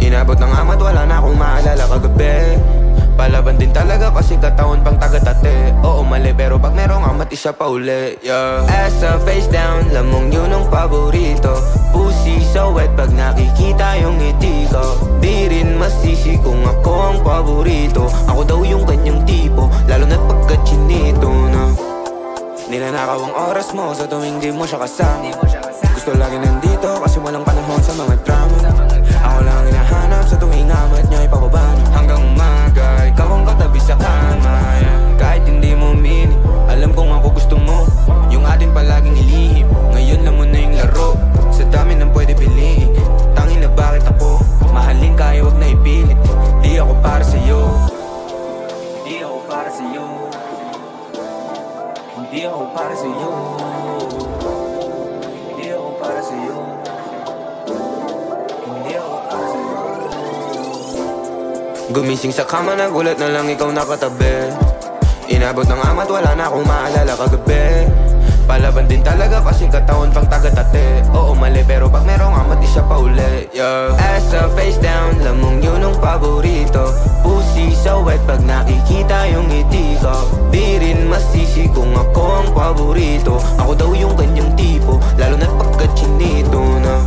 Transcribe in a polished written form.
Inabot ng amat, wala na akong maalala kagabi. Palaban din talaga kasi kataon pang taga-tate. Oo mali pero pag merong amat isa pa uli, yeah. Ass up, face down, lamong yun ang paborito. Pussy so wet pag nakikita yung ngiti ko. Di rin masisi kung ako ang paborito. Ako daw yung kanyang tipo, lalo na't pagka-chinito na ninanakaw ang oras mo sa tuwing di mo siya kasama. Gusto lagi nandito kasi walang panahon sa mga drama. Ako lang hinahanap sa tuwing amat niya ipababa na. Hanggang umaga, ikaw ang katabi sa kama, yeah. Kahit hindi mo mini, alam kong ako gusto mo. Yung atin palaging ilihim, ngayon lang mo na yung laro. Sa dami ng pwede piliin, tangin na bakit ako mahalin kaya wag na ipilit. Di ako para sa'yo, di ako para sa'yo, hindi ako para sa'yo, hindi ako para sa'yo, hindi ako para sa'yo. Gumising sa kama, nagulat na lang ikaw nakatabi. Inabot ng amat, wala na akong maalala kagabi. Palaban din talaga kasi kataon pang taga-tate. Oo mali pero pag merong amat isa pa uli, yeah. Ass up, face down, lamong yun ang paborito. Pussy so wet pag nakikita yung ngiti ko. Di rin masisi kung ako ang paborito. Ako daw yung kanyang tipo, lalo na't pagka-chinito na